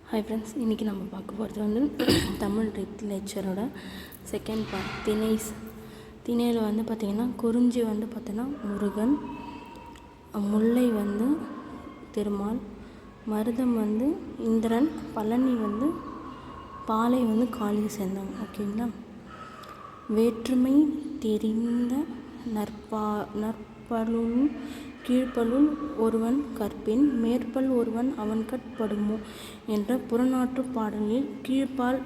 Hi friends, இன்றைக்கி நம்ம பார்க்க போகிறது வந்து தமிழ் லிட்ரேச்சரோட செகண்ட் பார்ட் திணையில் வந்து பார்த்திங்கன்னா குறிஞ்சி வந்து பார்த்தோன்னா முருகன், முல்லை வந்து திருமால், மருதம் வந்து இந்திரன், பழனி வந்து பாலை வந்து காளியை சேர்ந்தவங்க. ஓகேங்களா. வேற்றுமை தெரிந்த நற்பலுள் கீழ்ப்பலுள் ஒருவன் கற்பின் மேற்பல் ஒருவன் அவன்கட்படுமோ என்ற புறநாற்று பாடலில் கீழ்ப்பால்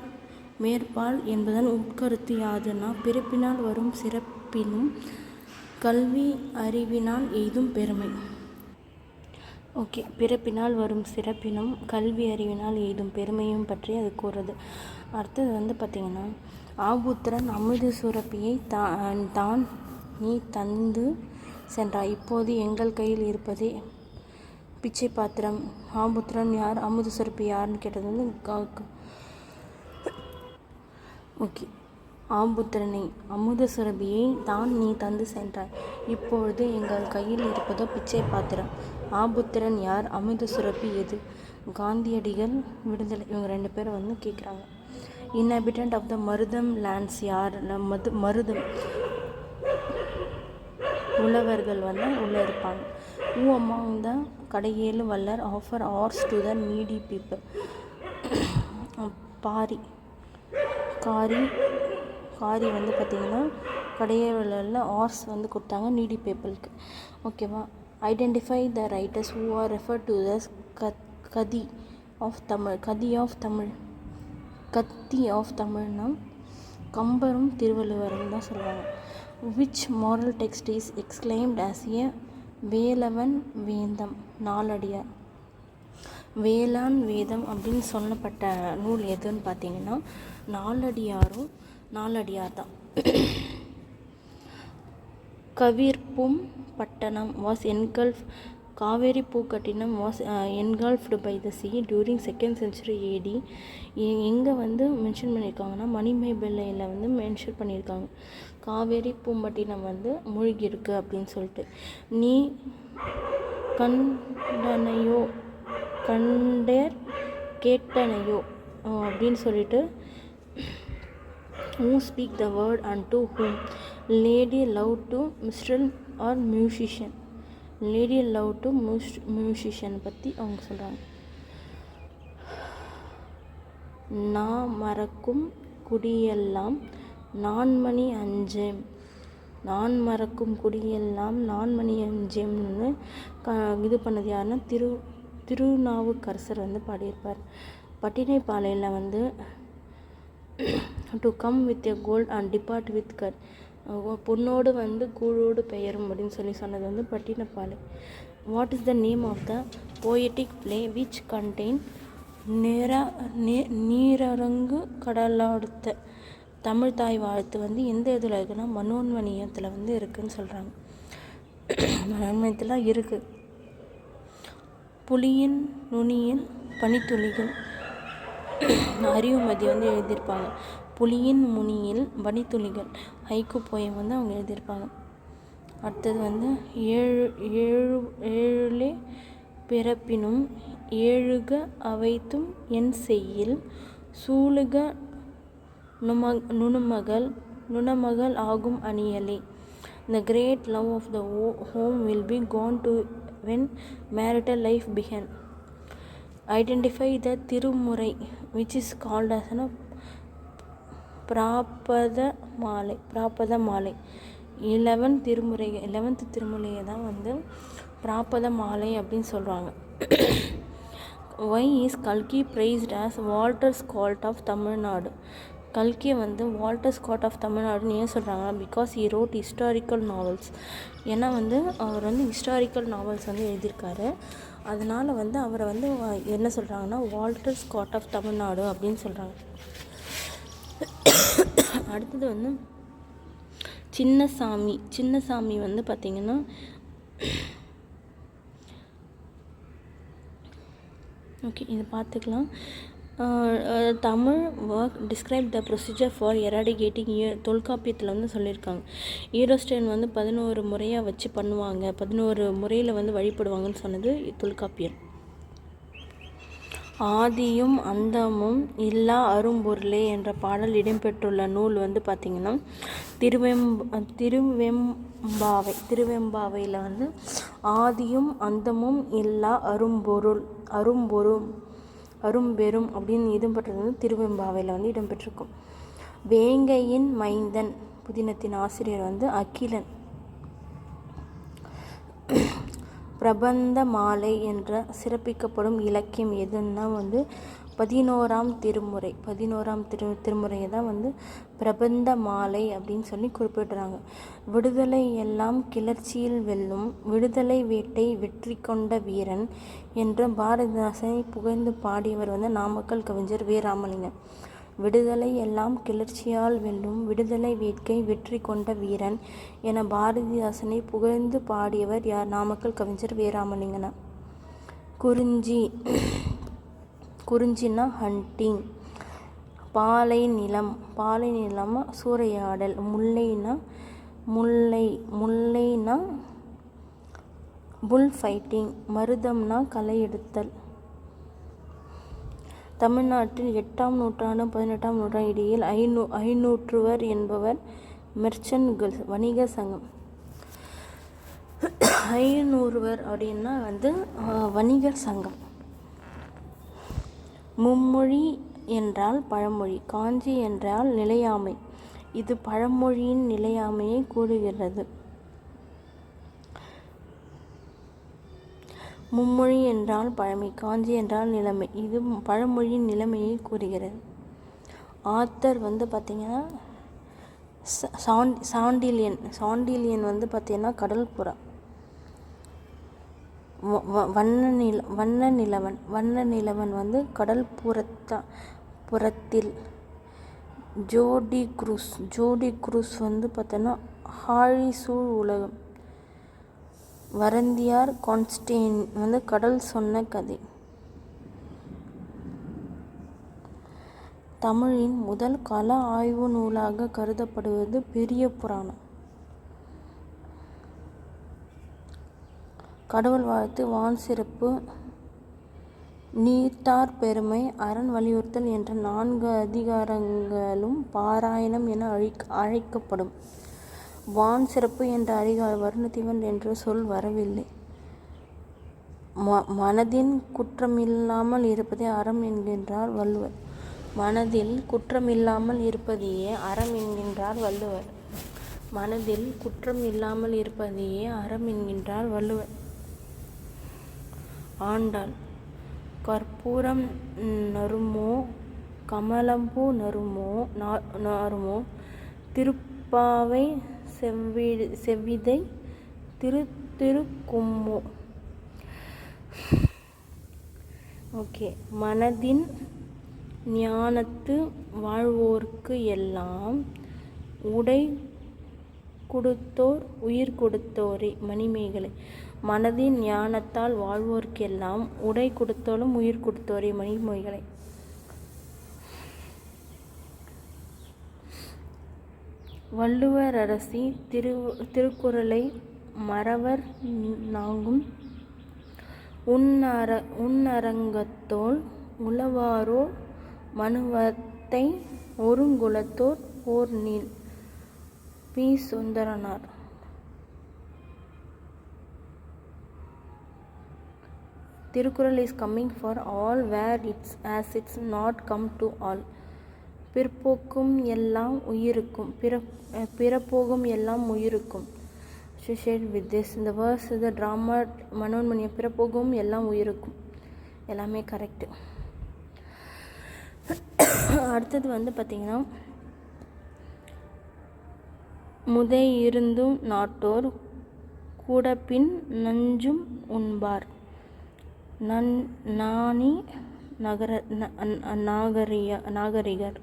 மேற்பால் என்பதன் உட்கருத்து யாதுனா பிறப்பினால் வரும் சிறப்பினும் கல்வி அறிவினால் எய்தும் பெருமை. ஓகே, பிறப்பினால் வரும் சிறப்பினும் கல்வி அறிவினால் எய்தும் பெருமையும் பற்றி அது கூறுறது. அடுத்தது வந்து பார்த்திங்கன்னா, ஆபுத்திரன் அமுது சுரப்பியை தான் நீ தந்து சென்றாய், இப்போது எங்கள் கையில் இருப்பதே பிச்சை பாத்திரம். ஆபுத்திரன் யார், அமுது சுரப்பி யாருன்னு கேட்டது வந்து ஓகே. ஆபுத்திரனை அமுத சுரபியை தான் நீ தந்து சென்றாய், இப்பொழுது எங்கள் கையில் இருப்பதோ பிச்சை பாத்திரம். ஆபுத்திரன் யார், அமுத சுரப்பி எது? காந்தியடிகள், விடுதலை. இவங்க 2 பேரும் வந்து கேட்குறாங்க. இன்ஹாபிட்டன்ட் ஆஃப் த மருதம் லேண்ட்ஸ் யார்? மருதம் உழவர்கள் வந்து உள்ளே இருப்பாங்க. Who among the Kadaiyezhu Vallar offerers to the needy people? Kari வந்து பார்த்திங்கன்னா கடையேழில் ஆர்ஸ் வந்து கொடுத்தாங்க நீடி பீப்புளுக்கு. ஓகேவா. Identify the writers who are refer to the Gita of தமிழ்னா கம்பரும் திருவள்ளுவரும் தான் சொல்லுவாங்க. Which moral text is exclaimed as a வேலவன் வேந்தம்? நாலடியார். வேளாண் வேதம் அப்படின்னு சொல்லப்பட்ட நூல் எதுன்னு பார்த்தீங்கன்னா நாலடியார் தான். Kaveripoompattinam was engulfed Kaveri Poompattinam was engulfed by the sea during 2nd century AD. எங்கே வந்து மென்ஷன் பண்ணியிருக்காங்கன்னா மணிமேகலையில் வந்து மென்ஷன் பண்ணியிருக்காங்க காவேரி பூம்பட்டினம் வந்து மூழ்கியிருக்கு அப்படின்னு சொல்லிட்டு. நீ கண்டேர் கேட்டனையோ அப்படின்னு சொல்லிட்டு who speak the word and to whom? Lady love to minstrel or musician? Lady love to musician பற்றி அவங்க சொல்கிறாங்க. நான் மறக்கும் குடியெல்லாம் நான்மணி அஞ்சேம். நான் மறக்கும் குடியெல்லாம் நான்மணி அஞ்சேம்னு இது பண்ணது யாருன்னா திருநாவுக்கரசர் வந்து பாடியிருப்பார். பட்டினைப்பாளையில் வந்து to come with a gold and depart with cut, பொண்ணோடு வந்து கூழோடு பெயரும் அப்படின்னு சொன்னது வந்து Pattinappalai. What is the name of the poetic play which contain நீரரங்கு கடலாடுத்த தமிழ் தாய் வாழ்த்து வந்து எந்த இதில் இருக்குன்னா மனோன்மணியத்தில் வந்து இருக்குதுன்னு சொல்கிறாங்க. மனோன்மணியத்தில் இருக்குது. புலியின் நுனியில் பனித்துளிகள் அறிவுமதி வந்து எழுதியிருப்பாங்க. புலியின் முனியில் பனித்துளிகள் ஹைக்கு போயம் வந்து அவங்க எழுதியிருப்பாங்க. அடுத்தது வந்து ஏழே பிறப்பினும் ஏழுக அவைத்தும் என் செய்யில் சூழுக நுணமகள் ஆகும் அணியலே. The great love of the home will be gone to when marital life began. Identify the திருமுறை which is called as பிராபத மாலை. 11th திருமுறையை தான் வந்து பிராபத மாலை அப்படின்னு சொல்கிறாங்க. Why is கல்கி praised as Walter Scott of Tamil Nadu? கல்கியை வந்து வால்டர் ஸ்காட் ஆஃப் தமிழ்நாடுன்னு ஏன் சொல்கிறாங்கன்னா because he wrote historical novels. ஏன்னா வந்து அவர் வந்து ஹிஸ்டாரிக்கல் நாவல்ஸ் வந்து எழுதியிருக்காரு. அதனால் வந்து அவரை வந்து என்ன சொல்கிறாங்கன்னா வால்டர் ஸ்காட் ஆஃப் தமிழ்நாடு அப்படின்னு சொல்கிறாங்க. அடுத்தது வந்து சின்னசாமி வந்து பார்த்திங்கன்னா ஓகே, இது பார்த்துக்கலாம். Tamil work describe the procedure for eradicating தொல்காப்பியத்தில் வந்து சொல்லியிருக்காங்க. ஈரோஸ்டேன் வந்து 11 முறையாக வச்சு பண்ணுவாங்க, 11 முறையில் வந்து வழிபடுவாங்கன்னு சொன்னது தொல்காப்பியம். ஆதியும் அந்தமும் இல்லா அரும்பொருளே என்ற பாடல் இடம்பெற்றுள்ள நூல் பார்த்திங்கன்னா திருவெம்பாவையில் ஆதியும் அந்தமும் இல்லா அரும்பெரும் அப்படின்னு இடம்பெற்றது திருவெம்பாவையில் இடம்பெற்றிருக்கும். வேங்கையின் மைந்தன் புதினத்தின் ஆசிரியர் அகிலன். பிரபந்த மாலை என்ற சிறப்பிக்கப்படும் இலக்கியம் எதுன்னா 11ஆம் திருமுறையை தான் பிரபந்த மாலை அப்படின்னு சொல்லி குறிப்பிடுறாங்க. விடுதலை எல்லாம் கிளர்ச்சியில் வெல்லும், விடுதலை வேட்டை வெற்றி கொண்ட வீரன் என்ற பாரதிதாசனை புகழ்ந்து பாடியவர் நாமக்கல் கவிஞர் வே. ராமலிங்கம். விடுதலை எல்லாம் கிளர்ச்சியால் வெல்லும், விடுதலை வேட்கை வெற்றி கொண்ட வீரன் என பாரதிதாசனை புகழ்ந்து பாடியவர் யார்? நாமக்கல் கவிஞர் வே. ராமலிங்கனா. குறிஞ்சினா ஹண்டிங். பாலை நிலம் சூறையாடல். முல்லைனா புல் ஃபைட்டிங். மருதம்னா களை எடுத்தல். தமிழ்நாட்டில் 8ஆம் நூற்றாண்டு 18ஆம் நூற்றாண்டு இடையில் ஐநூற்றுவர் என்பவர் மெர்ச்சன்ட்கள் வணிக சங்கம். ஐநூறுவர் அப்படின்னா வணிகர் சங்கம். மும்மொழி என்றால் பழமொழி, காஞ்சி என்றால் நிலையாமை. இது பழமொழியின் நிலையாமையை கூறுகிறது. மும்மொழி என்றால் பழமை, காஞ்சி என்றால் நிலைமை. இது பழமொழியின் நிலைமையை கூறுகிறது. ஆத்தர் பார்த்திங்கன்னா சாண்டில்யன் பார்த்திங்கன்னா கடல் புறா. வண்ண நிலவன் கடல் புறத்தில். ஜோடி குரூஸ் பார்த்தோன்னா ஆழிசூழ் உலகம். வரந்தியார் கான்ஸ்டேன் கடல் சொன்ன கதை. தமிழின் முதல் கள ஆய்வு நூலாக கருதப்படுவது பெரிய புராணம். கடவுள் வாழ்த்து, வான் சிறப்பு, நீத்தார் பெருமை, அரண் வலியுறுத்தல் என்ற 4 அதிகாரங்களும் பாராயணம் என அழைக்கப்படும். வான் சிறப்பு என்ற அதிகார வருணத்திவன் என்ற சொல் வரவில்லை. மனதின் குற்றமில்லாமல் இருப்பதே அறம் என்கின்றார் வள்ளுவர். மனதில் குற்றமில்லாமல் இருப்பதையே அறம் என்கின்றார் வள்ளுவர். மனதில் குற்றமில்லாமல் இருப்பதையே அறம் என்கின்றார் வள்ளுவர். ஆண்டாள். கற்பூரம் நறுமோ கமலம்பூ நாறுமோ திருப்பாவை செவ்விதை திருக்கும்மோ. ஓகே. மனதின் ஞானத்து வாழ்வோர்க்கு எல்லாம் உடை கொடுத்தோர் உயிர் கொடுத்தோரே. மணிமேகலை. மனதின் ஞானத்தால் வாழ்வோர்க்கெல்லாம் உடை கொடுத்தோரும் உயிர் கொடுத்தோரே. மணிமேகலை. வள்ளுவரரசி. திருக்குறளை மறவர் நாங்கும் உன்னரங்கத்தோள் உளவாரோ மனுவத்தை ஒருங்குலத்தோர் போர்நீள். P. Sundaranar. Thirukkural is coming for all where it's as it's not come to all. பிற்போக்கும் எல்லாம் உயிருக்கும், பிறப்போகும் எல்லாம் உயிருக்கும். Associated with this, இந்த verse the drama மனோன்மணிய பிறப்போகும் எல்லாம் உயிருக்கும் எல்லாமே கரெக்டு. அடுத்தது பார்த்திங்கன்னா முதை இருந்தும் நாட்டோர் கூடப்பின் நஞ்சும் உண்பார். நாணி நாகரிகர்.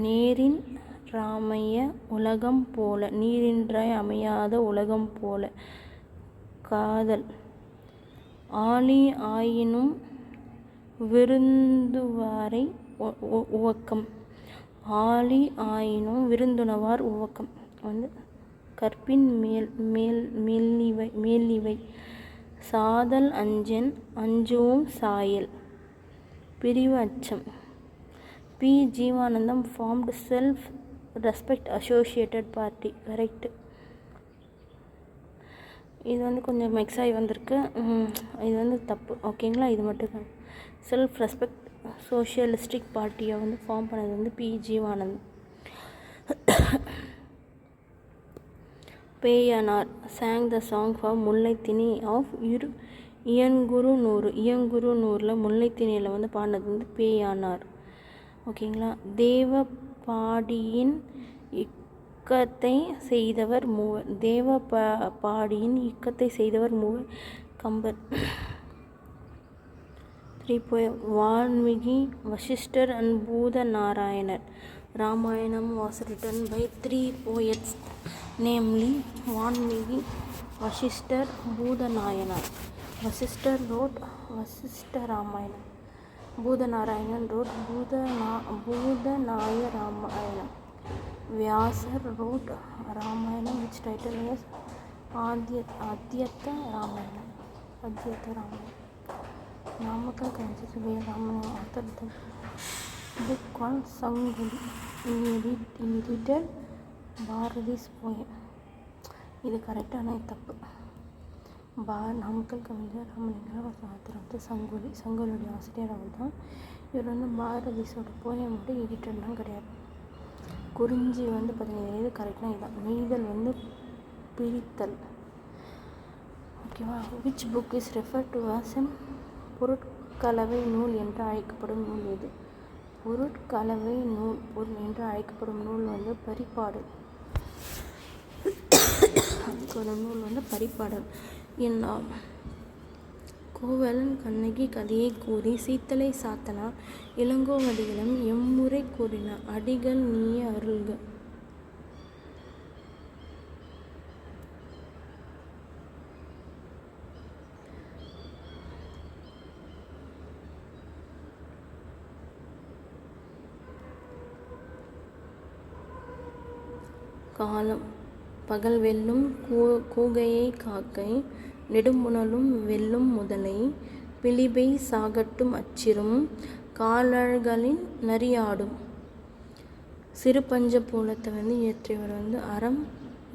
நேரின் ராமைய உலகம் போல, நீரின்றாய் அமையாத உலகம் போல. காதல். ஆழி ஆயினும் விருந்துவாரை உவக்கம். ஆழி ஆயினும் விருந்துணவார் உவக்கம் கற்பின் மேலிவை. சாதல் அஞ்சென் அஞ்சுவும் சாயல். பிரிவு அச்சம். P. Jeevanandham formed self respect associated party. Correct. இது வந்து கொஞ்சம் மிக்ஸ் ஆகி வந்திருக்கு. இது வந்து தப்பு. ஓகேங்களா? இது மட்டும் செல்ஃப் ரெஸ்பெக்ட் சோஷியலிஸ்டிக் பார்ட்டியை வந்து ஃபார்ம் பண்ணது வந்து P. Jeevanandam. Peyanar sang the song for Mullaithinai of Ainkurunuru. இயங்குறுநூறில் முல்லைத்திணியில் வந்து பாடினது வந்து பேயனார். ஓகேங்களா? தேவபாடியின் இக்கத்தை செய்தவர் மூவர். தேவபாடியின் இக்கத்தை செய்தவர் மூவர். Kambar. 3 Valmiki, Vasishtar and Bhoothanarayanar. Ramayana was written by 3 poets, namely Valmiki, Vasishthar, Bhudanayana. Vasishthar wrote Vasishta Ramayana. Bhudanayana wrote Bhudanaya Ramayana. Vyasa wrote Ramayana, which title is Adhyatha Ramayana. Namakkal consists of Ramayana author the book called Sanguli. He edited Bharati's poem. இது கரெக்டான தப்பு. நாமக்கல் கவிஞர் Ramalingar author வந்து சங்குலியுடைய ஆசிரியர் அவர் தான். இவர் வந்து பாரதிஸோட poem மட்டும் எடிட்டர்லாம் கிடையாது. குறிஞ்சி வந்து பார்த்தீங்கன்னா இது கரெக்டாக இதுதான். நெய்தல் வந்து பிரித்தல். ஓகேவா? Which book is refer to as பொருட்கலவை நூல் என்று அழைக்கப்படும் நூல் எது? பொருட்கலவை நூல் என்று அழைக்கப்படும் நூல் வந்து பரிபாடல். அதுக்கு நூல் வந்து பரிபாடல். கோவலன் கண்ணகி கதையை கூறி சீத்தலை சாத்தனார் இளங்கோவடிகளும் எம்முறை கூறினார். அடிகள் நீயே அருள்க. காலம். பகல் வெல்லும் கூகையை காக்கை, நெடும்புணலும் வெல்லும் முதலை, பிலிபை சாகட்டும் அச்சிரும், காலழ்களின் நரியாடும். சிறு பஞ்ச பூலத்தை வந்து இயற்றியவர் வந்து அறம்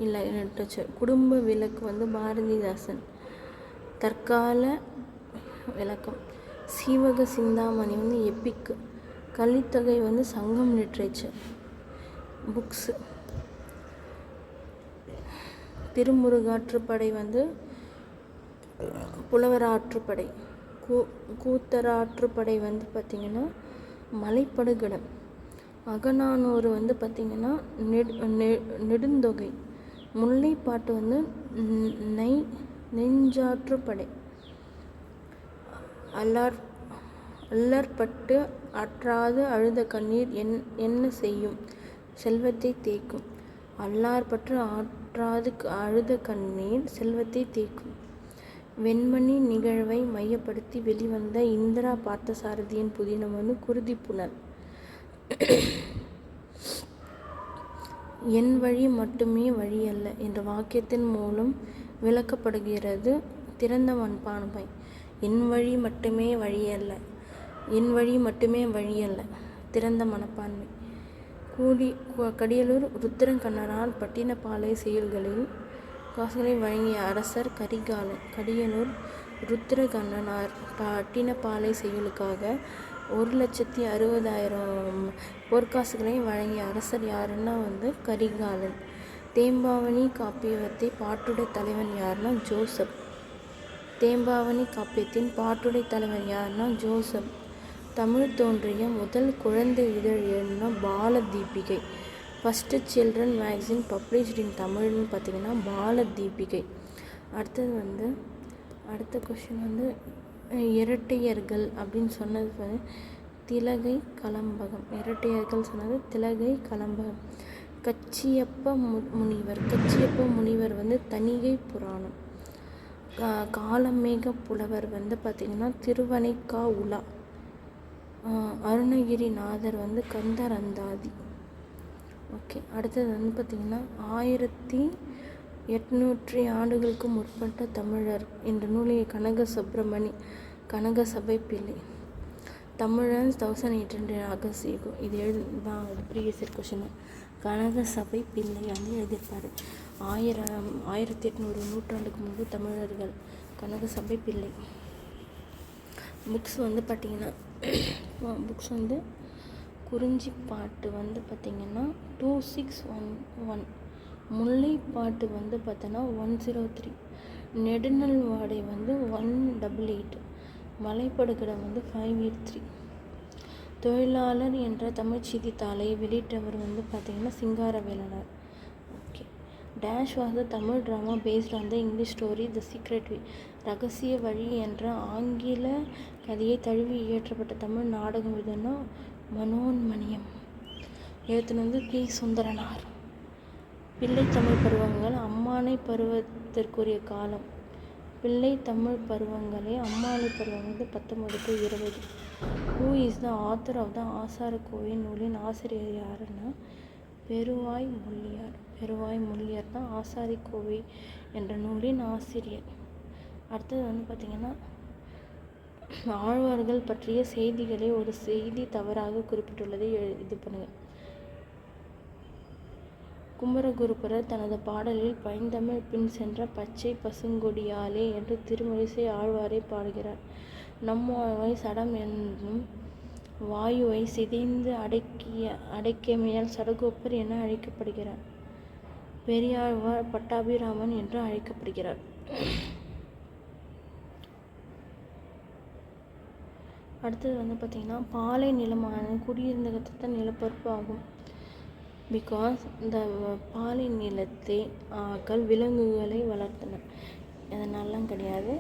இல்லை லிட்ரேச்சர். குடும்ப விளக்கு வந்து பாரதிதாசன். தற்கால விளக்கம். சீவக சிந்தாமணி வந்து எப்பிக்கு. கலித்தொகை வந்து சங்கம் லிட்ரேச்சர் புக்ஸு. திருமுருகாற்றுப்படை வந்து புலவராற்றுப்படை. கூத்தராற்றுப்படை வந்து பார்த்திங்கன்னா மலைப்படுகடம். அகநானூறு வந்து பார்த்திங்கன்னா நெடுந்தொகை. முல்லைப்பாட்டு வந்து நெஞ்சாற்றுப்படை. அல்லற்பட்டு அற்றாது அழுத கண்ணீர் என்ன செய்யும்? செல்வத்தை தேக்கும். அல்லார்பற்று ஆற்றாது அழுத கண்ணீர் செல்வத்தை தேக்கும். வெண்மணி நிகழ்வை மையப்படுத்தி வெளிவந்த இந்திரா பார்த்தசாரதியின் புதினம் வந்து குருதிப்புணல். என் வழி மட்டுமே வழியல்ல என்ற வாக்கியத்தின் மூலம் விளக்கப்படுகிறது திறந்த மனப்பான்மை. என் வழி மட்டுமே வழியல்ல, என் வழி மட்டுமே வழியல்ல, திறந்த மனப்பான்மை. கடியலூர் ருத்திரங்கண்ணரால் பட்டினப்பாலை செயல்களில் காசுகளை வழங்கிய அரசர் கரிகாலன். கடியலூர் ருத்திரகண்ணனார் பட்டினப்பாலை செயலுக்காக 1,60,000 பொற்காசுகளை வழங்கிய அரசர் யாருன்னா வந்து கரிகாலன். தேம்பாவணி காப்பியத்தை பாட்டுடை தலைவன் யாருன்னா ஜோசப். தேம்பாவணி காப்பியத்தின் பாட்டுடை தலைவன் யாருன்னா ஜோசப். தமிழ் தோன்றிய முதல் குழந்தை இதழ் எழுதுனா Balatheepikai. First children magazine published in தமிழ்னு பார்த்திங்கன்னா பாலதீபிகை. அடுத்த கொஷின் வந்து இரட்டையர்கள் அப்படின்னு சொன்னது வந்து திலகை கலம்பகம். இரட்டையர்கள் சொன்னது திலகை கலம்பகம். கச்சியப்ப முனிவர் வந்து தணிகை புராணம். காலமேக புலவர் வந்து பார்த்திங்கன்னா திருவனைக்கா உலா. அருணகிரிநாதர் வந்து கந்தரந்தாதி. ஓகே. அடுத்தது வந்து பார்த்திங்கன்னா 800 ஆண்டுகளுக்கு முற்பட்ட தமிழர் என்ற நூலை கனகசபை பிள்ளை. தமிழன்ஸ் 1800 அகசியோ. இது எழுதுதான் ப்ரீவியஸ் இயர் கொஷின். கனகசபை பிள்ளை வந்து எழுதியிருப்பார். 1800 நூற்றாண்டுக்கு முன்பு தமிழர்கள். கனகசபை பிள்ளை. புக்ஸ் வந்து பார்த்திங்கன்னா புக்ஸ் வந்து குறிஞ்சிப்பாட்டு வந்து பார்த்திங்கன்னா 2611, முல்லைப்பாட்டு வந்து பார்த்தோன்னா 103, நெடுநல்வாடை வந்து 188, மலைப்படுகடை வந்து 583. தொழிலாளர் என்ற தமிழ் செய்தித்தாளை வெளியிட்டவர் வந்து பார்த்திங்கன்னா Singaravelanar. Okay. Dash was the Tamil drama based on the English story the secret way. ரகசிய வழி என்ற ஆங்கில கதையை தழுவி இயற்றப்பட்ட தமிழ் நாடகம் எதுன்னா மனோன்மணியம். எழுத்துனது பி. சுந்தரனார். பிள்ளை தமிழ் பருவங்கள் அம்மானை பருவத்திற்குரிய காலம். பிள்ளை தமிழ் பருவங்களே அம்மானை பருவம் வந்து 19 to 20. Who is the author of the Acharakkovai நூலின் ஆசிரியர் யாருன்னா பெருவாய் முள்ளியார். பெருவாய் முள்ளியார் தான் ஆசாரிக்கோவை என்ற நூலின் ஆசிரியர். அடுத்தது வந்து பார்த்திங்கன்னா ஆழ்வார்கள் பற்றிய செய்திகளை ஒரு செய்தி தவறாக குறிப்பிட்டுள்ளதை இது பண்ணுங்கள். குமரகுருபரர் தனது பாடலில் பைந்தமிழ் பின் சென்ற பச்சை பசுங்கொடியாலே என்று திருமழிசை ஆழ்வாரை பாடுகிறார். நம்மாழ்வாய் சடம் என்னும் வாயுவை சிதைந்து அடக்கியமையால் சடகோப்பர் என அழைக்கப்படுகிறார். பெரியாழ்வார் பட்டாபிராமன் என்று அழைக்கப்படுகிறார். அடுத்தது வந்து பார்த்திங்கன்னா பாலை நிலமானது குடியிருந்த நிலப்பரப்பு ஆகும். பிகாஸ் இந்த பாலை நிலத்தை விலங்குகளை வளர்த்தனர். அதனாலாம் கிடையாது.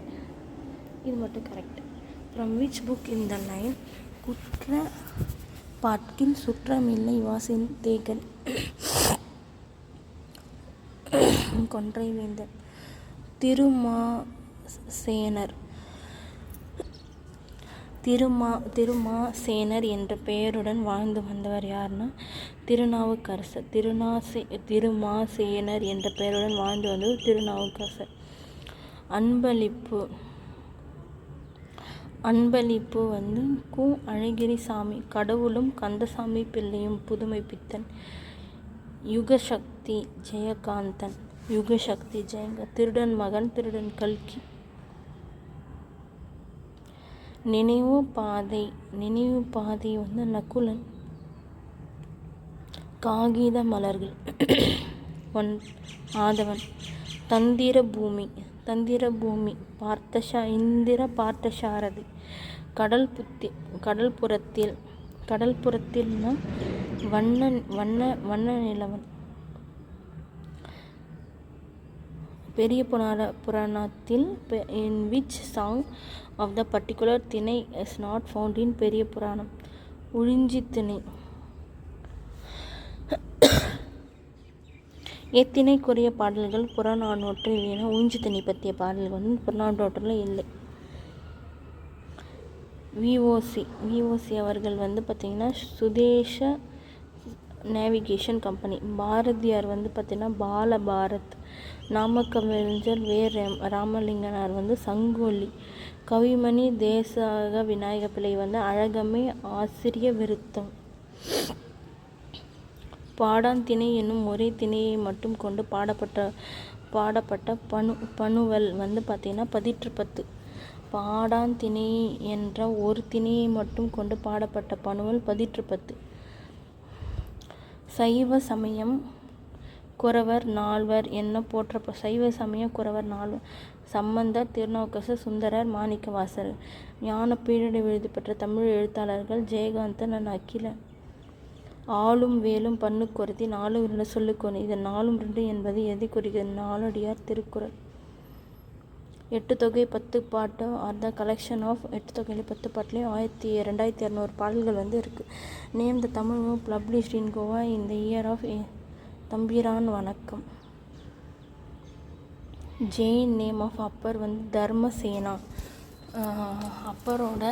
இது மட்டும் கரெக்ட். ஃப்ரம் விச் புக் இந்த லைன் குற்ற பாட்டில் சுற்றமில்லை வாசின் தேகன் கொன்றை வேந்தன். திருமாசேனர் என்ற பெயருடன் வாழ்ந்து வந்தவர் யாருன்னா திருநாவுக்கரசர். திருமாசேனர் என்ற பெயருடன் வாழ்ந்து வந்தவர் திருநாவுக்கரசர். அன்பளிப்பு வந்து கு. அழகிரிசாமி. கடவுளும் கந்தசாமி பிள்ளையும் புதுமை பித்தன். யுகசக்தி ஜெயகாந்தன். திருடன் மகன் திருடன் கல்கி. நினைவு பாதை வந்து நக்குலன். காகித மலர்கள் ஆதவன். தந்திர பூமி இந்திர பார்த்தசாரதி. கடல்புறத்தில் வண்ண நிலவன். பெரிய புராணத்தில் in which song of the particular திணை is not found in பெரிய புராணம். உழிஞ்சி திணை. எத்திணைக்குரிய பாடல்கள் புறநானூற்றில் இல்லைன்னா உழிஞ்சி திணை பற்றிய பாடல்கள் வந்து புறநானூற்றில் இல்லை. விஓசி அவர்கள் வந்து பார்த்திங்கன்னா சுதேச நேவிகேஷன் கம்பெனி. பாரதியார் வந்து பார்த்திங்கன்னா பாலபாரத். நாமக்கவிஞர் வே. ராமலிங்கனார் வந்து சங்கொல்லி. கவிமணி தேசக விநாயக பிள்ளை வந்து அழகமே ஆசிரிய விருத்தம். பாடான் திணை என்னும் ஒரே திணையை மட்டும் கொண்டு பாடப்பட்ட பணுவல் வந்து பார்த்திங்கன்னா 10. பாடான் திணை என்ற ஒரு திணையை மட்டும் கொண்டு பாடப்பட்ட பணுவல் 10. சைவ சமயம் குறவர் நால்வர் என்ன சைவ சமய குறவர் நால்வர் சம்பந்தர், திருநாவுக்கரசர், சுந்தரர், மாணிக்கவாசகர். ஞான பீடை விருது பெற்ற தமிழ் எழுத்தாளர்கள் ஜெயகாந்தன், அகிலன். ஆளும் வேலும் பண்ணுக்குறத்தி 4 சொல்லுக்கொன்று. இது 4 என்பது எதை குறிக்கிறது? நாலடியார் திருக்குறள். 8 தொகை 10 பாட்டு ஆர் த கலெக்ஷன் ஆஃப் 8 தொகையில் 10 பாட்டுலேயும் 2200 பாடல்கள் வந்து இருக்குது. Name the Tamil move published இன் கோவா இந்த இயர் ஆஃப் தம்பிரான் வணக்கம். ஜெயின் நேம் ஆஃப் அப்பர் வந்து தர்மசேனா. அப்பரோட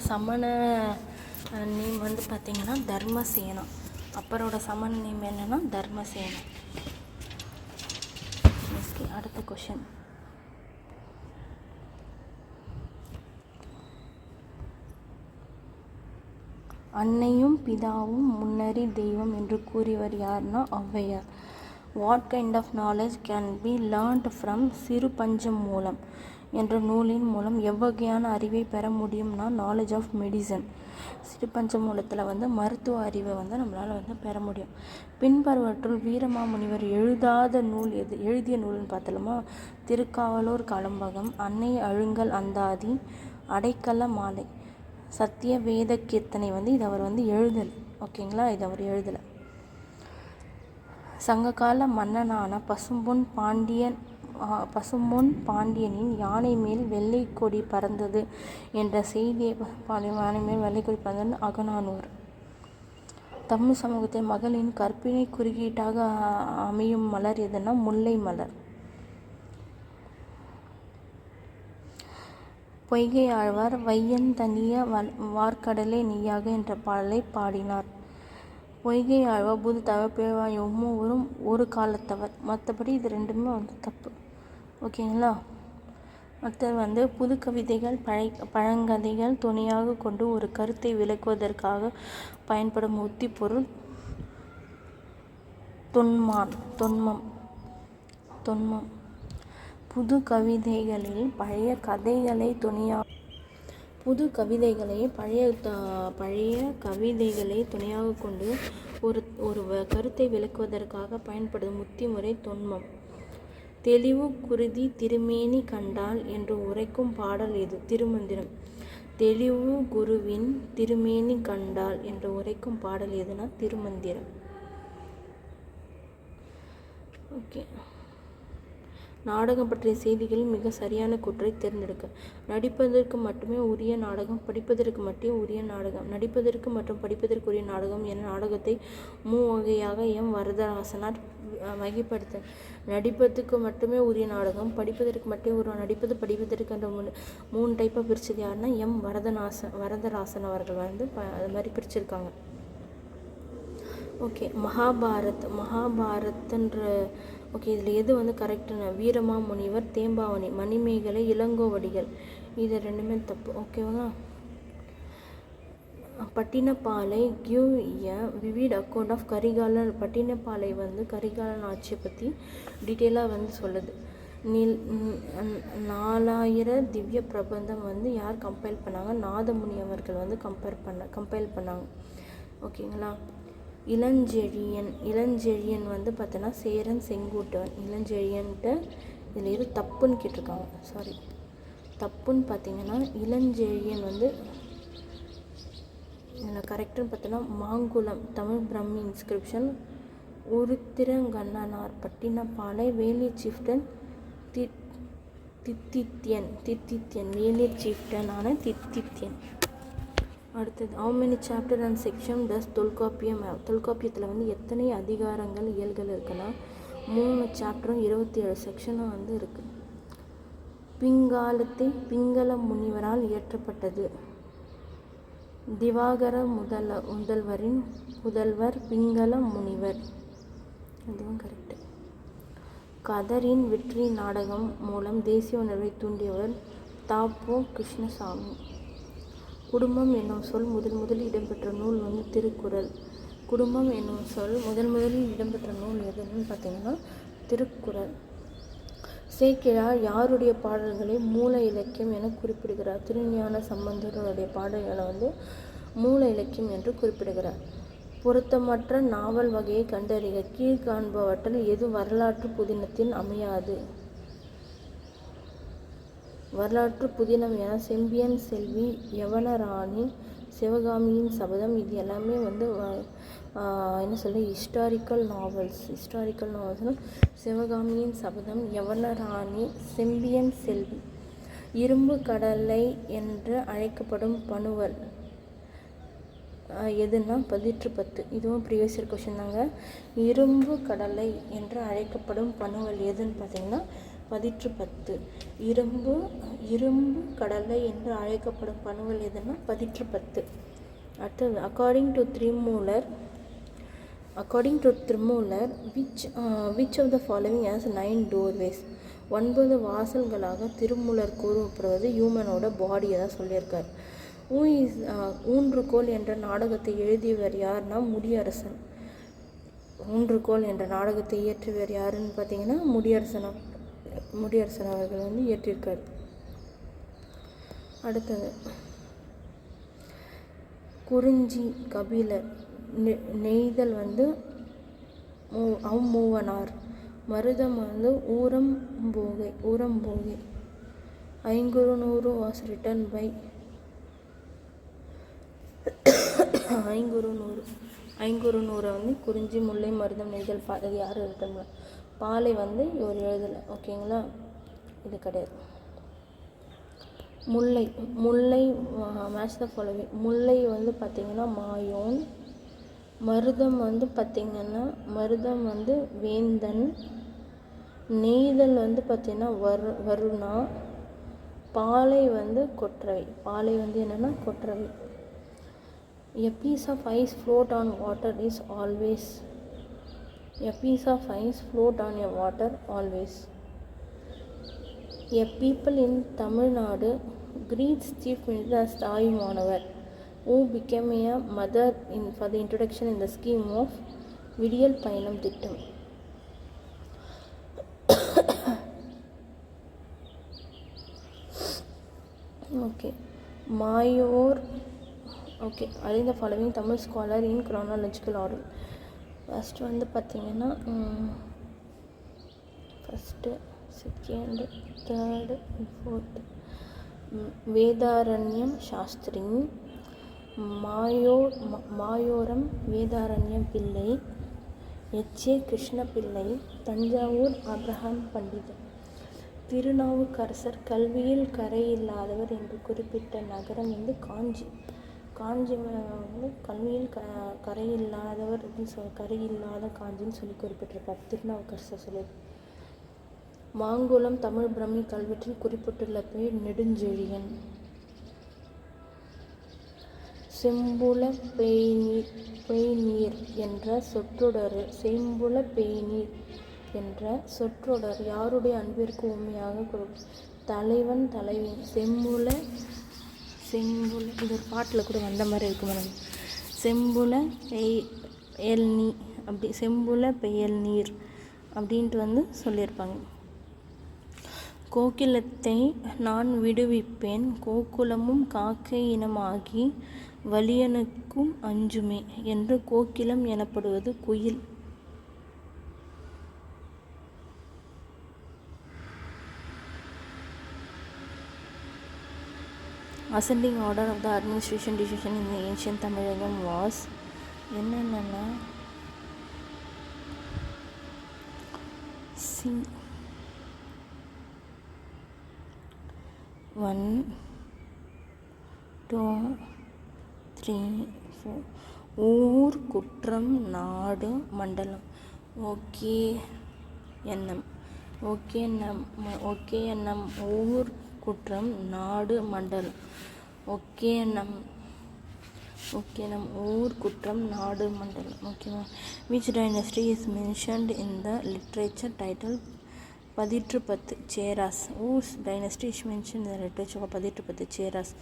சமண நேம் வந்து பார்த்திங்கன்னா தர்மசேனா. அப்பரோட சமண நேம் என்னன்னா தர்மசேனா. ஓகே, அடுத்த கொஷின். அன்னையும் பிதாவும் முன்னறி தெய்வம் என்று கூறியவர் யார்னா Avvaiyar. What kind of knowledge can be learned from சிறு பஞ்சம் மூலம் என்ற நூலின் மூலம் எவ்வகையான அறிவை பெற முடியும்னா நாலேஜ் ஆஃப் மெடிசன். சிறு பஞ்ச மூலத்தில் வந்து மருத்துவ அறிவை வந்து நம்மளால் வந்து பெற முடியும். பின்வருவற்றுள் வீரமாமுனிவர் எழுதாத நூல் எது? எழுதிய நூல்னு பார்த்தலாமா? திருக்காவலூர் கலம்பகம், அன்னை அழுங்கல் அந்தாதி, அடைக்கல மாலை, சத்திய வேத கீர்த்தனை வந்து இது அவர் வந்து எழுதலை. ஓகேங்களா, இது அவர் எழுதலை. சங்ககால மன்னனான பசும்பொன் பாண்டியனின் யானை மேல் வெள்ளை கொடி பறந்தது என்ற செய்தியை யானை மேல் வெள்ளை கொடி பறந்தது அகநானூறு. தமிழ் சமூகத்தில் மகளின் கற்பினை குறியீட்டாக அமையும் மலர் எதுனா முல்லை மலர். பொய்கை ஆழ்வார் வையன் தனிய வார்க்கடலே நீயாக என்ற பாடலை பாடினார். பொய்கை ஆழ்வார் புது தவப்பிழவாய் மூவரும் ஒரு காலத்தவர். மற்றபடி இது ரெண்டுமே வந்து தப்பு. ஓகேங்களா. அடுத்தது வந்து புது கவிதைகள் பழங்கதைகள் துணையாக கொண்டு ஒரு கருத்தை விளக்குவதற்காக பயன்படும் உத்தி பொருள் தொன்மம். புது கவிதைகளை பழைய கவிதைகளை துணையாக கொண்டு ஒரு கருத்தை விளக்குவதற்காக பயன்படும் உத்தி முறை தொன்மம். தெளிவு குருதி திருமேனி கண்டால் என்று உரைக்கும் பாடல் எது? திருமந்திரம். தெளிவு குருவின் திருமேனி கண்டால் என்று உரைக்கும் பாடல் எதுனா திருமந்திரம். ஓகே. நாடகம் பற்றிய செய்திகளில் மிக சரியான கூற்றை தேர்ந்தெடுக்க. நடிப்பதற்கு மட்டுமே உரிய நாடகம், படிப்பதற்கு மட்டுமே உரிய நாடகம். நடிப்பதற்கு மற்றும் படிப்பதற்குரிய நாடகம் என நாடகத்தை வகையாக எம் வரதராசனார் வகைப்படுத்த. நடிப்பதற்கு மட்டுமே உரிய நாடகம், படிப்பதற்கு மட்டுமே ஒரு நடிப்பது, படிப்பதற்கு என்ற 3 டைப்பாக பிரிச்சது யாருன்னா எம் வரதராசன் அவர்கள் வந்து அது மாதிரி பிரிச்சிருக்காங்க. ஓகே. மகாபாரத்ன்ற ஓகே, இதில் எது வந்து கரெக்டுனா வீரமாமுனிவர், தேம்பாவணி, மணிமேகலை, இளங்கோவடிகள், இது ரெண்டுமே தப்பு. ஓகேவா. Pattinappalai give a vivid account of Karikalan. Pattinappalai வந்து கரிகாலன் ஆட்சியை பற்றி டீட்டெயிலாக வந்து சொல்லுது. 4000 திவ்ய பிரபந்தம் வந்து யார் கம்பைல் பண்ணாங்க? நாதமுனி அவர்கள் வந்து கம்பைல் பண்ணாங்க. ஓகேங்களா. இளஞ்செழியன் வந்து பார்த்தோன்னா சேரன் செங்குட்டுவன். இளஞ்செழியன்ட்டு இதில் எது தப்புன்னு கேட்டிருக்காங்க. சாரி, தப்புன்னு பார்த்தீங்கன்னா இளஞ்செழியன் வந்து இதில் கரெக்டுன்னு பார்த்தோன்னா மாங்குளம் தமிழ் பிராமி இன்ஸ்கிரிப்ஷன் உருத்திரங்கண்ணனார் பட்டினப்பாலை வேலி சீஃப்டன் தித்தித்யன் வேலி சீஃப்டனான தித்தித்யன். அடுத்தது how many chapter and section does Tolkappiyam have? தொல்காப்பியத்தில் வந்து எத்தனை அதிகாரங்கள் இயல்கள் இருக்குன்னா 3 சாப்டரும் 27 செக்ஷனும் வந்து இருக்குது. பிங்காலத்தை பிங்கள முனிவரால் இயற்றப்பட்டது. திவாகர முதல்வரின் புதல்வர் பிங்கள முனிவர். அதுவும் கரெக்டு. கதரின் வெற்றி நாடகம் மூலம் தேசிய உணர்வை தூண்டியவர் தாப்போ கிருஷ்ணசாமி. குடும்பம் என்னும் சொல் முதலில் இடம்பெற்ற நூல் வந்து திருக்குறள். குடும்பம் என்னும் சொல் முதலில் இடம்பெற்ற நூல் எதுன்னு பார்த்தீங்கன்னா திருக்குறள். சேக்கிழார் யாருடைய பாடல்களை மூல இலக்கியம் என குறிப்பிடுகிறார்? திருஞான சம்பந்தருடைய பாடல்களை வந்து மூல இலக்கியம் என்று குறிப்பிடுகிறார். பொருத்தமற்ற நாவல் வகையை கண்டறிக. கீழ்காண்பவற்றில் எது வரலாற்று புதினத்தில் அமையாது? வரலாற்று புதினம் என செம்பியன் செல்வி, யவனராணி, சிவகாமியின் சபதம், இது எல்லாமே வந்து என்ன சொல்ல ஹிஸ்டாரிக்கல் நாவல்ஸ்னால் சிவகாமியின் சபதம், யவனராணி, செம்பியன் செல்வி. இரும்பு கடலை என்று அழைக்கப்படும் பனுவல் எதுனா 10 இதுவும் ப்ரீவியஸ் இயர் கொஷின் தாங்க. இரும்பு கடலை என்று அழைக்கப்படும் பனுவல் எதுன்னு பார்த்தீங்கன்னா 10. இரும்பு கடலை என்று அழைக்கப்படும் பனுவல் எதுனா 10. அடுத்தது according to Tirumoolar According to Trimmoller, which of the following has 9 doorways? 9 வாசல்களாக Thirumoolar கூறப்படுவது ஹியூமனோட பாடியை தான் சொல்லியிருக்கார். ஊன்றுகோல் என்ற நாடகத்தை எழுதியவர் யாருன்னா முடியரசன். ஊன்றுகோல் என்ற நாடகத்தை இயற்றியவர் யாருன்னு பார்த்தீங்கன்னா முடியரசன் அவர்கள் வந்து இயற்றியிருக்கார். அடுத்தது குறிஞ்சி கபிலர். நெய்தல் வந்து அம்மூவனார். மருதம் வந்து ஊரம்போகை. Ainkurunuru was written by Ainkurunuru வந்து குறிஞ்சி முல்லை மருதம் நெய்தல் இது யார் ரிட்டன் பாலை வந்து இவர் எழுதலை. ஓகேங்களா, இது கிடையாது. முல்லை மேட்ச் த ஃபாலோவிங். முல்லை வந்து பார்த்திங்கன்னா மாயோன். மருதம் வந்து பார்த்திங்கன்னா வேந்தன். நெய்தல் வந்து பார்த்திங்கன்னா வருணா. பாலை வந்து கொற்றவை. பாலை வந்து என்னென்னா Kotravai. A piece of ice float on water is always. A piece of ice float on a water always. A people in Tamil Nadu greets Chief Minister as Taayumaanavar, who became a mother for the introduction in the scheme of Vidiyal Payanam Thittam. Okay. Mayor. Okay. Arrange the following Tamil scholar in chronological order. First வந்து பார்த்தீங்கன்னா first, second, third, fourth. Vedaranyam Sastri. Mayuram Vedaranyam Pillai. H A. Krishna பிள்ளை. Thanjavur Abraham பண்டிதர். திருநாவுக்கரசர் கல்வியில் கரையில்லாதவர் என்று குறிப்பிட்ட நகரம் வந்து காஞ்சி. காஞ்சி வந்து கல்வியில் கரையில்லாதவர் கரையில்லாத காஞ்சின்னு சொல்லி குறிப்பிட்டிருப்பார் திருநாவுக்கரசர் சொல்லி. மாங்குளம் தமிழ் பிரம்மி கல்வெட்டில் குறிப்பிட்டுள்ள பெயர் நெடுஞ்செழியன். செம்புல பெய்நீர் என்ற சொற்றொடர் என்ற சொற்றொடர் யாருடைய அன்பிற்கு உண்மையாக தலைவன் தலைவி. செம்புல இது ஒரு பாட்டில் கூட வந்த மாதிரி இருக்கு மேடம். செம்புல பெயல் நீர் அப்படின்ட்டு வந்து சொல்லியிருப்பாங்க. கோகிலத்தை நான் விடுவிப்பேன், கோகுலமும் காக்கை இனமாகி வலியனுக்கும் அஞ்சுமே என்று கோகிலம் எனப்படுவது குயில். Ascending order of the administration decision in the ancient Tamilagam was என்னென்னா 1 2 3 4. ஊர், குற்றம், நாடு, மண்டலம். ஓகே எண்ணம் ஊர், குற்றம், நாடு, மண்டலம். ஓகே நம் ஊர், குற்றம், நாடு, மண்டலம். ஓகேவா. Which dynasty is mentioned in the literature title பதிற்று Cheras? Whose dynasty is mentioned in the literature பதிற்று Cheras?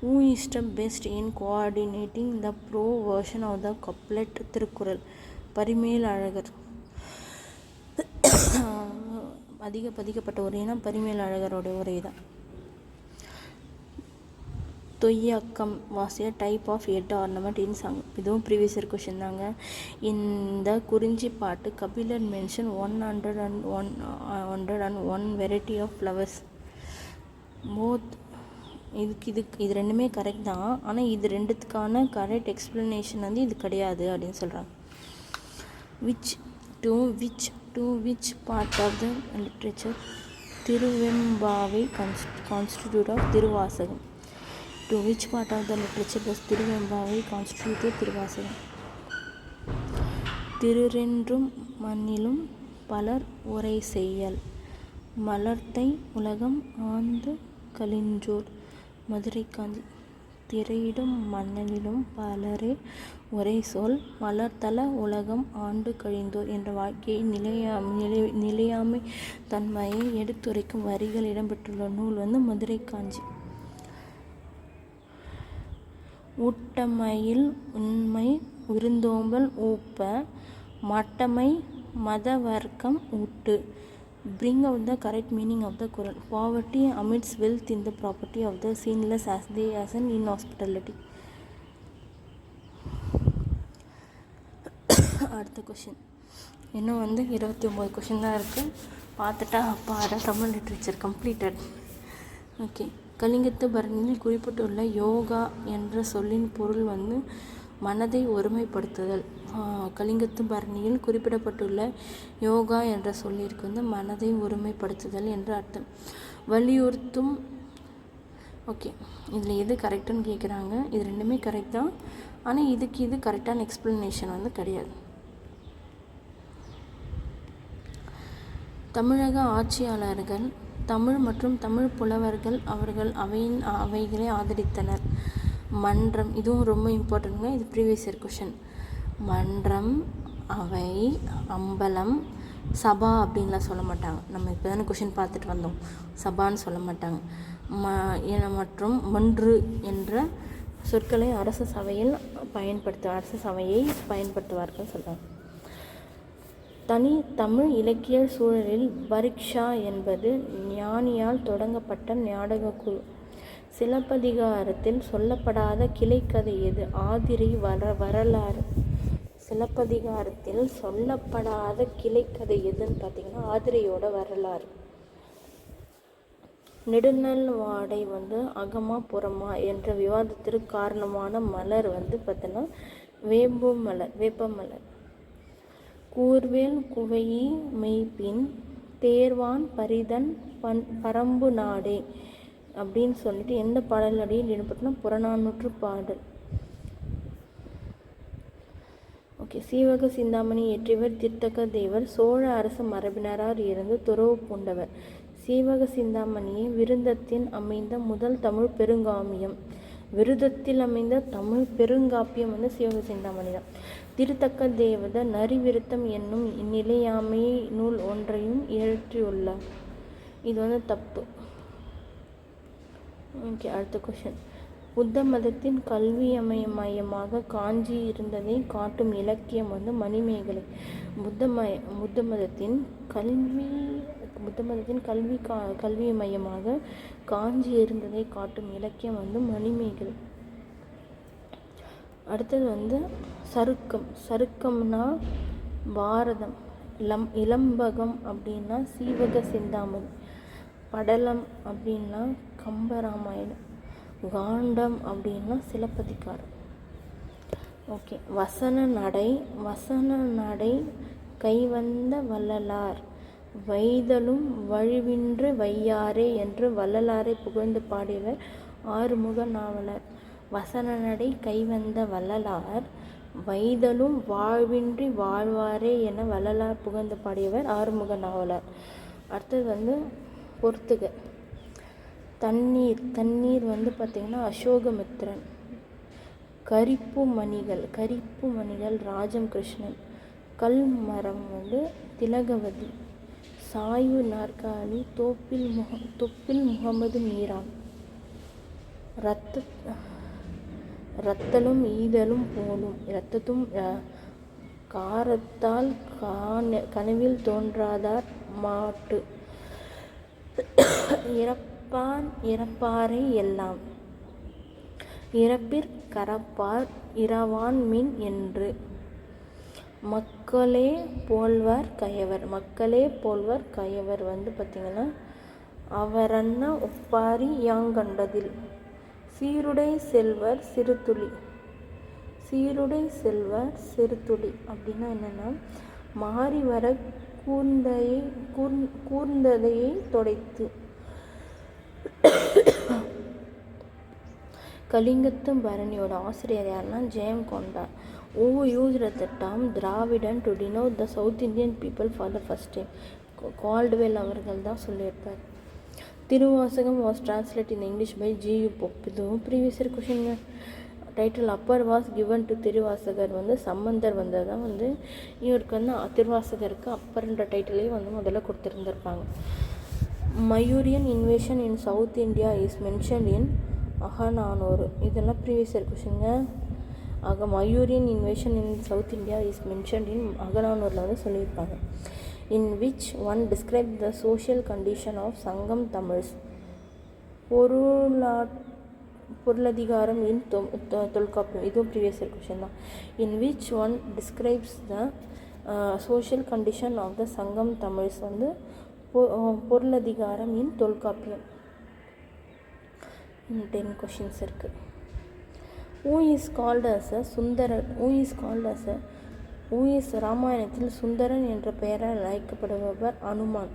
Who is the best in coordinating the prose version of the couplet Thirukkural? Parimel Azhagar. அதிக பதிக்கப்பட்ட உரைனா பரிமேல் அழகரோட உரை தான். Thoyyakam was a type of head ornament in song. இதுவும் previous year question தாங்க. இந்த குறிஞ்சி பாட்டு Kapilar mention 101 variety of flowers. இது ரெண்டுமே கரெக்ட் தான். ஆனால் இது ரெண்டுத்துக்கான கரெக்ட் எக்ஸ்ப்ளனேஷன் வந்து இது கிடையாது அப்படின்னு சொல்கிறாங்க. which part of the literature Thiruvempavai constitute of Thiruvasagam? To which part of the literature does Thiruvempavai constitute Thiruvasagam? திருரென்றும் மண்ணிலும் பலர் உரை செய்யல். மலர்த்தை உலகம் ஆழ்ந்து கலின்றோர். மதுரை காஞ்சி. திரையிடும் மன்னலிலும் பலரே ஒரே சொல் மலர்தல உலகம் ஆண்டு கழிந்தோர் என்ற வாழ்க்கையை நிலையாமை தன்மையை எடுத்துரைக்கும் வரிகள் இடம்பெற்றுள்ள நூல் மதுரை காஞ்சி. ஊட்டமையில் உண்மை விருந்தோம்பல் ஊப்ப மட்டமை மதவர்க்கம் ஊட்டு. Bring out the correct meaning of the Quran. Poverty amidst wealth in the property of the sinless as they as an inhospitality. அடுத்த கொஷின் இன்னும் 29 கொஷின் தான் இருக்குது. பார்த்துட்டா அப்பாடா தமிழ் லிட்ரேச்சர் கம்ப்ளீட்டட். ஓகே. கலிங்கத்து பரணியில் குறிப்பிட்டுள்ள யோகா என்ற சொல்லின் பொருள் மனதை ஒருமைப்படுத்துதல். கலிங்கத்து பரணியில் குறிப்பிடப்பட்டுள்ள யோகா என்ற சொல்லிற்கு மனதை ஒருமைப்படுத்துதல் என்று அர்த்தம். வலியுறுத்தும். ஓகே, இதில் எது கரெக்டுன்னு கேட்குறாங்க. இது ரெண்டுமே கரெக்ட் தான், ஆனால் இது கரெக்டான எக்ஸ்ப்ளனேஷன் கிடையாது. தமிழக ஆட்சியாளர்கள் தமிழ் மற்றும் தமிழ் புலவர்கள் அவர்கள் அவைகளை ஆதரித்தனர். மன்றம், இதுவும் ரொம்ப இம்பார்ட்டன்ட்ங்க. இது ப்ரீவியஸ் இயர் கொஷின். மன்றம், அவை, அம்பலம், சபா அப்படின்லாம் சொல்ல மாட்டாங்க. நம்ம இப்போ தானே கொஷின் பார்த்துட்டு வந்தோம். சபான்னு சொல்ல மாட்டாங்க. மற்றும் மன்று என்ற சொற்களை அரச சபையை பயன்படுத்துவார்கள் சொல்கிறாங்க. தனி தமிழ் இலக்கிய சூழலில் பரீக்ஷா என்பது ஞானியால் தொடங்கப்பட்ட நாடக குழு. சிலப்பதிகாரத்தில் சொல்லப்படாத கிளைக்கதை எது? ஆதிரை வரலாறு. சிலப்பதிகாரத்தில் சொல்லப்படாத கிளைக்கதை எதுன்னு பார்த்தீங்கன்னா ஆதிரையோட வரலாறு. நெடுநல் வாடை அகமா புறமா என்ற விவாதத்திற்கு காரணமான மலர் பார்த்தீங்கன்னா வேப்பமலர். கூர்வேல் குவையி மெய்ப்பின் தேர்வான் பரிதன் பரம்பு நாடே அப்படின்னு சொல்லிட்டு எந்த பாடல் அடியில் ஈடுபட்டோம்னா புறநானூற்று பாடல். ஓகே. சீவக சிந்தாமணி இயற்றியவர் தீர்த்தக்க தேவர். சோழ அரச மரபினரார் இருந்து துறவு பூண்டவர். சீவக சிந்தாமணியை விருந்தத்தில் அமைந்த முதல் தமிழ் பெருங்காமியம். விருதத்தில் அமைந்த தமிழ் பெருங்காப்பியம் சீவக சிந்தாமணி தான். திருத்தக்க தேவத நரிவிருத்தம் என்னும் நிலையாமை நூல் ஒன்றையும் இயற்றியுள்ளார். இது தப்பு. ஓகே. அடுத்த கொஷின். புத்த மதத்தின் கல்வி மையமாக காஞ்சி இருந்ததை காட்டும் இலக்கியம் மணிமேகலை. புத்த மதத்தின் கல்வி மையமாக காஞ்சி இருந்ததை காட்டும் இலக்கியம் மணிமேகலை. அடுத்தது சருக்கம். சருக்கம்னா பாரதம். இளம்பகம் அப்படின்னா சீவக சிந்தாமணி. படலம் அப்படின்னா கம்பராமாயணம். காண்டம் அப்படின்னா சிலப்பதிகாரம். ஓகே. வசன நடை கைவந்த வள்ளலார் வைதலும் வழுவின்று வையாரே என்று வள்ளலாரை புகழ்ந்து பாடியவர் ஆறுமுக நாவலர். வசன நடை கைவந்த வள்ளலார் வைதலும் வாழ்வின்றி வாழ்வாரே என வள்ளலார் புகழ்ந்து பாடியவர் ஆறுமுக நாவலர். அடுத்தது பொறுத்துக. தண்ணீர் பார்த்திங்கன்னா அசோகமித்திரன். கரிப்பு மணிகள் ராஜம் கிருஷ்ணன். கல்மரம் திலகவதி. சாய்வு நாற்காலி தொப்பில் முகமது மீரான். இரத்தலும் ஈதலும் போலும். இரத்தத்தும் காரத்தால் கனவில் தோன்றாதார் மாட்டு. இறப்பாரை எல்லாம். இறப்பிற் கரப்பார் இரவான் மின் என்று. மக்களே போல்வர் கயவர் பார்த்திங்கன்னா அவரன்னா ஒப்பாரி யாங்கண்டதில். சீருடை செல்வர் சிறுதுளி அப்படின்னா என்னென்னா மாறி வர கூர்ந்ததையை தொடைத்து. கலிங்கத்து பரணியோட ஆசிரியர் யாருன்னா ஜெயம் கொண்டார். Who used the term Dravidan to denote the South Indian people for the first time? Caldwell அவர்கள் தான் சொல்லியிருப்பார். Thiruvasagam was translate in English by G.U. Pope. இதுவும் ப்ரீவியஸ் இயர் கொஷினுங்க. Title Appar was given to Thiruvasagar வந்து சம்பந்தர் வந்தது தான் வந்து இவருக்கு வந்து திருவாசகருக்கு அப்பர்ன்ற டைட்டிலே வந்து முதல்ல கொடுத்துருந்துருப்பாங்க. Mauryan invasion in south India is mentioned in Agananuru. இதெல்லாம் ப்ரீவியஸ் இயர் கொஷினுங்க. Mauryan invasion in south India is mentioned in அகநானூரில் வந்து சொல்லியிருப்பாங்க. In which one describe the social condition of Sangam Tamils. Porulathikaram in Tolkappiyam. இதுவும் ப்ரீவியஸ் இயர் கொஷின் தான். In which one describes the social condition of the Sangam Tamils வந்து Porulathikaram in Tolkappiyam. 10 questions இருக்குது. Who is called as a Sundaran? Who is ராமாயணத்தில் சுந்தரன் என்ற பெயரால் அழைக்கப்படுபவர் அனுமான்.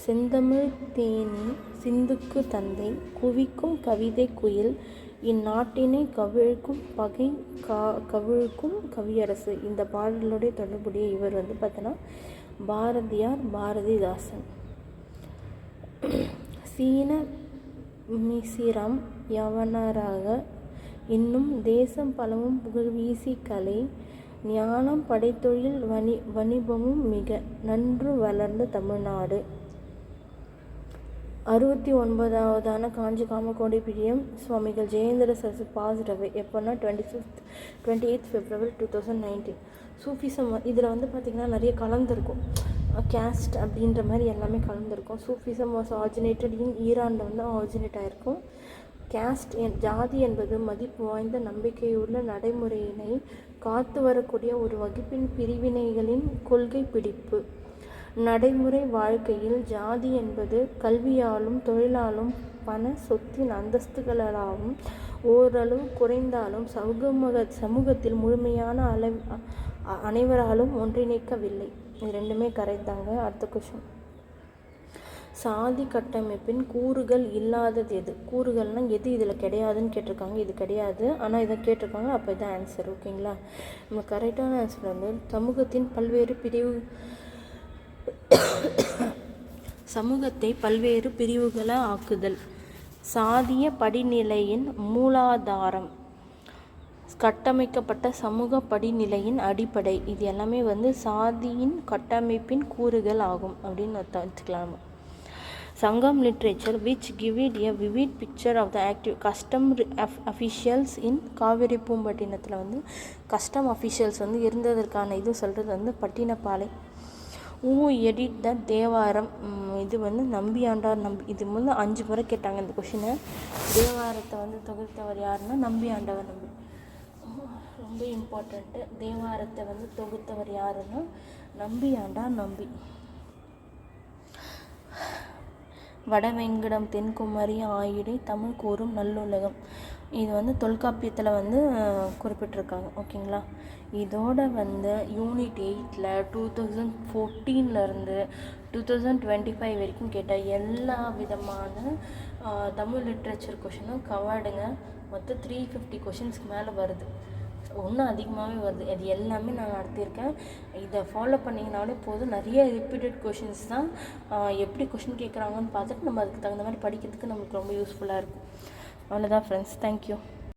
செந்தமிழ் தேனி சிந்துக்கு தந்தை குவிக்கும் கவிதை குயில் இந்நாட்டினை கவிழ்க்கும் பகை கவிழ்க்கும் கவியரசு. இந்த பாடலுடைய தொடர்புடைய இவர் வந்து பார்த்தோன்னா பாரதியார், பாரதிதாசன். சீன மிசிரம் யவனராக இன்னும் தேசம் பலவும் புகழ் வீசி கலை ஞானம் படைத்தொழில் வணிபமும் மிக நன்று வளர்ந்த தமிழ்நாடு. 69வது காஞ்சி காமகோடி பிரியம் சுவாமிகள் ஜெயேந்திர சரஸ்வதி பாஸ்ட் அவே. எப்போன்னா 28 February 2019. சூஃபிசம் இதில் வந்து பார்த்திங்கன்னா நிறைய கலந்துருக்கும். கேஸ்ட் அப்படின்ற மாதிரி எல்லாமே கலந்துருக்கும். சூஃபிசம் வாஸ் ஆரிஜினேட்டட் இன் ஈரானில் வந்து ஆரிஜினேட் ஆகிருக்கும். கேஸ்ட் ஜாதி என்பது மதிப்பு வாய்ந்த நம்பிக்கையுள்ள நடைமுறையினை காத்து வரக்கூடிய ஒரு வகுப்பின் பிரிவினைகளின் கொள்கை பிடிப்பு. நடைமுறை வாழ்க்கையில் ஜாதி என்பது கல்வியாலும் தொழிலாலும் பண சொத்தின் அந்தஸ்துகளாலும் ஓரளவு குறைந்தாலும் சமூகத்தில் முழுமையான அனைவராலும் ஒன்றிணைக்கவில்லை. இது ரெண்டுமே கரெக்ட் தாங்க. அடுத்த கொஷின். சாதி கட்டமைப்பின் கூறுகள் இல்லாதது எது? கூறுகள்னால் எது இதில் கிடையாதுன்னு கேட்டிருக்காங்க. இது கிடையாது, ஆனால் இதை கேட்டிருக்காங்க. அப்போ இதான் ஆன்சர். ஓகேங்களா? நம்ம கரெக்டான ஆன்சர் வந்து சமூகத்தை பல்வேறு பிரிவுகளை ஆக்குதல். சாதிய படிநிலையின் மூலாதாரம், கட்டமைக்கப்பட்ட சமூக படிநிலையின் அடிப்படை. இது எல்லாமே வந்து சாதியின் கட்டமைப்பின் கூறுகள் ஆகும் அப்படின்னு வச்சுக்கலாம். சங்கம் literature which give it a vivid picture of the active custom officials in Kaveri பூம்பட்டினத்தில் வந்து கஸ்டம் அஃபிஷியல்ஸ் வந்து இருந்ததற்கான இது சொல்கிறது வந்து Pattinappalai. Who edit the Thevaram. இது வந்து நம்பியாண்டார். இது வந்து 5 முறை கேட்டாங்க இந்த கொஷினை. தேவாரத்தை வந்து தொகுத்தவர் யாருன்னா நம்பியாண்டவர். ரொம்ப இம்பார்ட்டண்ட்டு. தேவாரத்தை வந்து தொகுத்தவர் யாருன்னா நம்பியாண்டார் நம்பி. வடவெங்கடம் தென்குமரி ஆயிடை தமிழ் கூறும் நல்லுலகம். இது வந்து தொல்காப்பியத்தில் வந்து குறிப்பிட்டிருக்காங்க. ஓகேங்களா? இதோட வந்து யூனிட் 8ல் 2014 2025 வரைக்கும் கேட்ட எல்லா விதமான தமிழ் லிட்ரேச்சர் கொஷினும் கவர்டுங்க. மொத்தம் 350 கொஷின்ஸ்க்கு மேலே வருது. இன்னும் அதிகமாகவே வருது. அது எல்லாமே நான் நடத்தியிருக்கேன். இதை ஃபாலோ பண்ணிங்கனாலே போதும். நிறைய ரிப்பீட்டட் கொஷின்ஸ் தான். எப்படி கொஷின் கேட்குறாங்கன்னு பார்த்துட்டு நம்ம அதுக்கு தகுந்த மாதிரி படிக்கிறதுக்கு நம்மளுக்கு ரொம்ப யூஸ்ஃபுல்லாக இருக்கும். அவ்வளோதான் ஃப்ரெண்ட்ஸ். தேங்க்யூ.